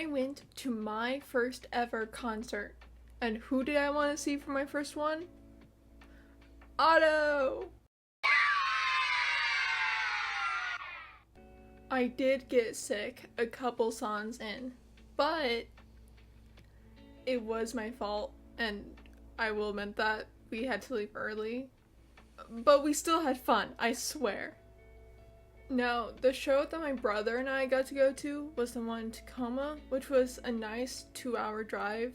I went to my first ever concert. And who did I want to see for my first one? Otto! I did get sick a couple songs in, but it was my fault, and I will admit that we had to leave early. But we still had fun, I swear. Now, the show that my brother and I got to go to was the one in Tacoma, which was a nice 2-hour drive,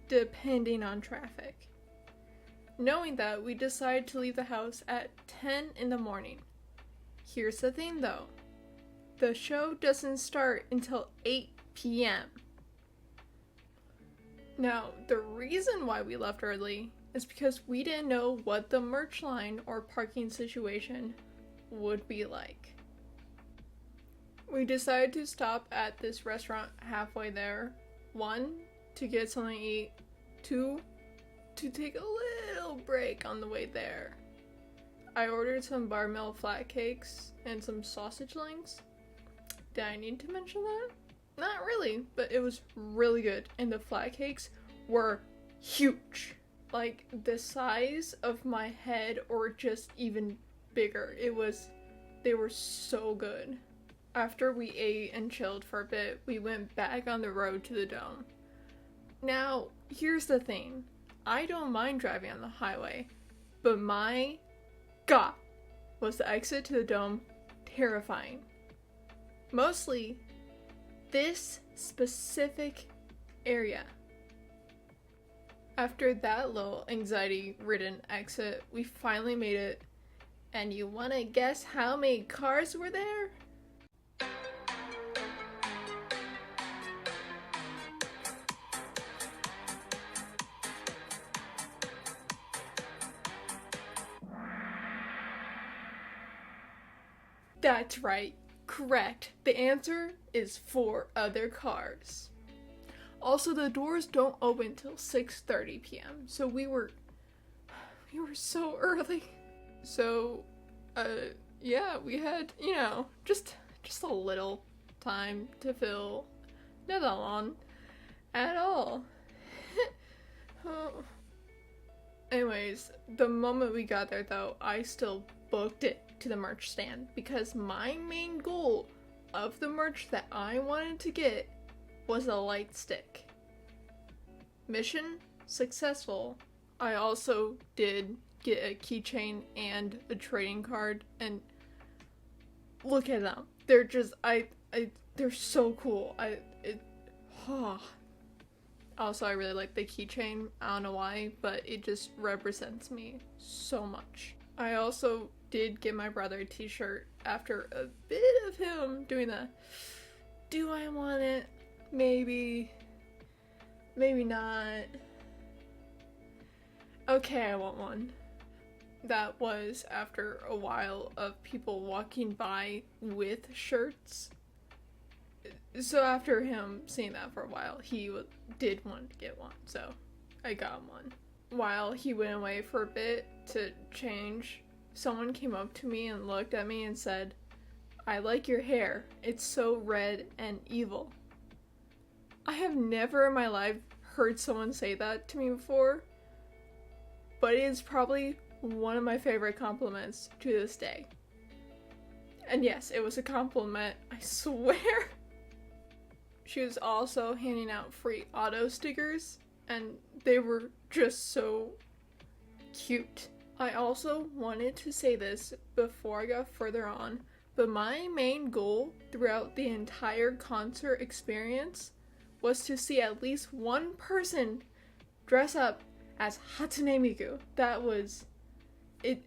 depending on traffic. Knowing that, we decided to leave the house at 10 in the morning. Here's the thing though. The show doesn't start until 8 p.m. Now, the reason why we left early is because we didn't know what the merch line or parking situation would be like. We decided to stop at this restaurant halfway there. 1, to get something to eat. 2, to take a little break on the way there. I ordered some bar-mill flat cakes and some sausage links. Did I need to mention that? Not really, but it was really good, and the flat cakes were huge. Like the size of my head or just even bigger. They were so good. After we ate and chilled for a bit, we went back on the road to the dome. Now, here's the thing. I don't mind driving on the highway, but my God, was the exit to the dome terrifying. Mostly, this specific area. After that little anxiety-ridden exit, we finally made it. And you wanna guess how many cars were there? That's right. Correct. The answer is 4 other cars. Also, the doors don't open till 6:30 p.m. So we were so early. So, yeah, we had, just a little time to fill. Not that long at all. Oh. Anyways, the moment we got there though, I still booked it to the merch stand because my main goal of the merch that I wanted to get was a light stick. Mission successful. I also did get a keychain and a trading card, and look at them. They're just they're so cool. Also, I really like the keychain. I don't know why, but it just represents me so much. I also did get my brother a t-shirt after a bit of him doing the, do I want it? Maybe not. Okay, I want one. That was after a while of people walking by with shirts. So after him seeing that for a while, he did want to get one, so I got him one. While he went away for a bit to change, someone came up to me and looked at me and said, "I like your hair. It's so red and evil." I have never in my life heard someone say that to me before, but it is probably one of my favorite compliments to this day. And yes, it was a compliment, I swear. She was also handing out free Otto stickers, and they were just so cute. I also wanted to say this before I got further on, but my main goal throughout the entire concert experience was to see at least one person dress up as Hatsune Miku. That was it.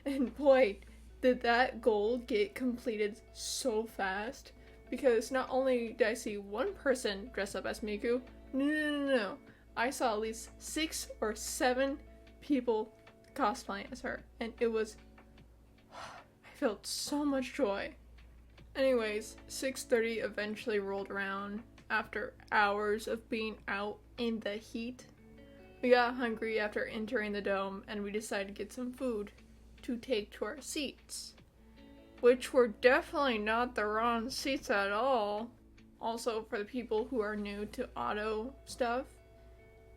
And boy, did that goal get completed so fast. Because not only did I see one person dress up as Miku, no. I saw at least 6 or 7 people cosplaying as her. And it was, I felt so much joy. Anyways, 6:30 eventually rolled around after hours of being out in the heat. We got hungry after entering the dome, and we decided to get some food to take to our seats. Which were definitely not the wrong seats at all. Also, for the people who are new to auto stuff,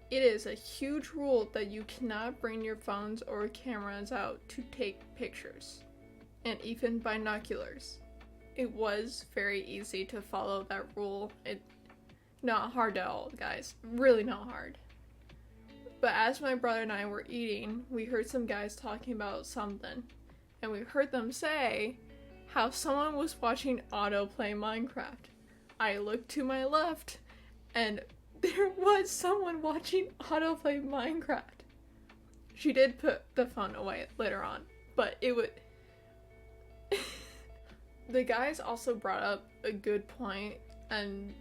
it is a huge rule that you cannot bring your phones or cameras out to take pictures, and even binoculars. It was very easy to follow that rule. Not hard at all, guys. Really not hard. But as my brother and I were eating, we heard some guys talking about something, and we heard them say how someone was watching Otto play Minecraft. I looked to my left, and there was someone watching Otto play Minecraft. She did put the phone away later on, but it would... The guys also brought up a good point, and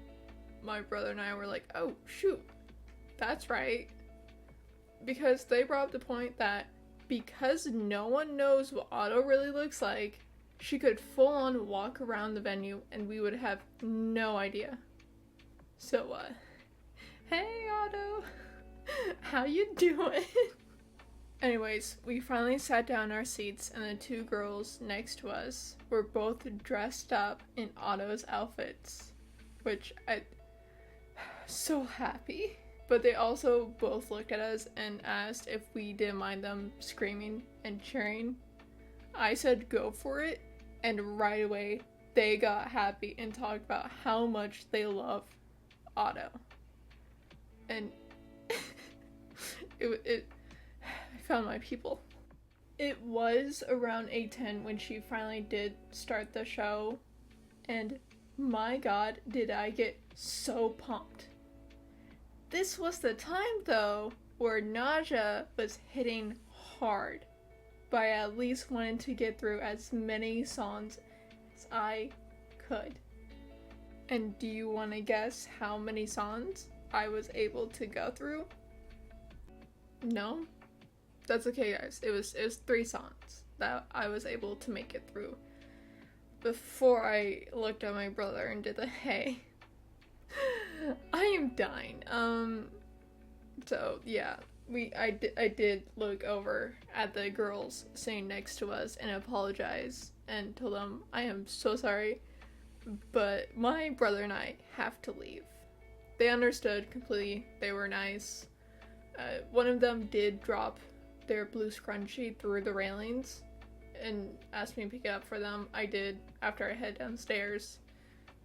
my brother and I were like, oh, shoot, that's right. Because they brought up the point that because no one knows what Otto really looks like, she could full on walk around the venue and we would have no idea. So, hey Otto, how you doing? Anyways, we finally sat down in our seats and the two girls next to us were both dressed up in Otto's outfits, which so happy. But they also both looked at us and asked if we didn't mind them screaming and cheering. I said go for it, and right away they got happy and talked about how much they love Otto. And I found my people. It was around 8:10 when she finally did start the show, and my god, did I get so pumped. This was the time, though, where Naja was hitting hard, but I at least wanted to get through as many songs as I could. And do you want to guess how many songs I was able to go through? No? That's okay, guys. It was 3 songs that I was able to make it through before I looked at my brother and did the hey. I am dying. So yeah, I did look over at the girls sitting next to us and apologize and told them I am so sorry, but my brother and I have to leave. They understood completely. They were nice. One of them did drop their blue scrunchie through the railings and asked me to pick it up for them. I did after I head downstairs.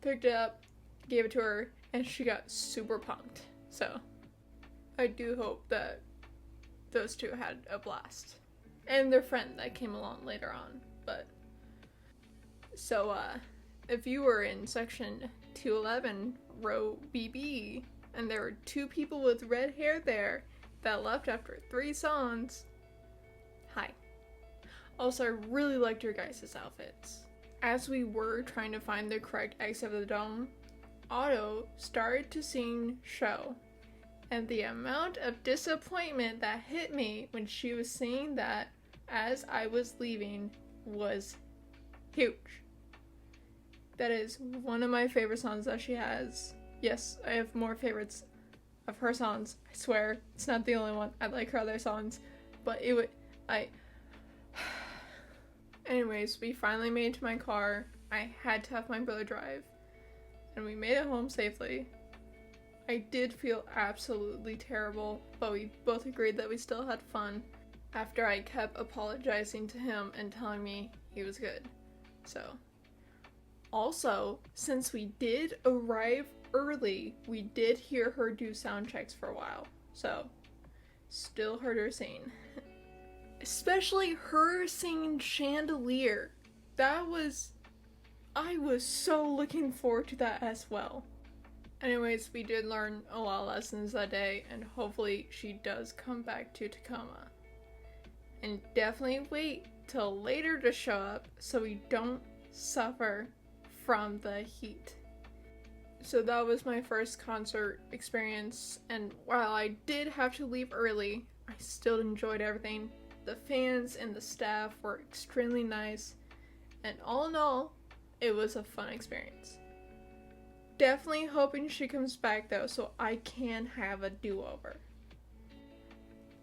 Picked it up, gave it to her, and she got super pumped. So I do hope that those two had a blast. And their friend that came along later on. But so if you were in section 211 row BB and there were 2 people with red hair there that left after 3 songs, hi. Also, I really liked your guys' outfits. As we were trying to find the correct exit of the dome, Otto started to sing Show, and the amount of disappointment that hit me when she was singing that as I was leaving was huge. That is one of my favorite songs that she has. Yes, I have more favorites of her songs, I swear. It's not the only one. I like her other songs, but Anyways, we finally made it to my car. I had to have my brother drive, and we made it home safely. I did feel absolutely terrible, but we both agreed that we still had fun after I kept apologizing to him and telling me he was good. So, also, since we did arrive early, we did hear her do sound checks for a while. So, still heard her sing. Especially her singing Chandelier. I was so looking forward to that as well. Anyways, we did learn a lot of lessons that day, and hopefully she does come back to Tacoma. And definitely wait till later to show up so we don't suffer from the heat. So that was my first concert experience, and while I did have to leave early, I still enjoyed everything. The fans and the staff were extremely nice, and all in all, it was a fun experience. Definitely hoping she comes back though, so I can have a do-over.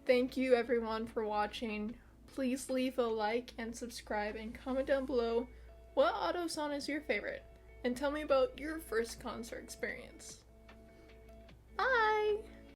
Thank you everyone for watching. Please leave a like and subscribe and comment down below what Otto song is your favorite. and tell me about your first concert experience.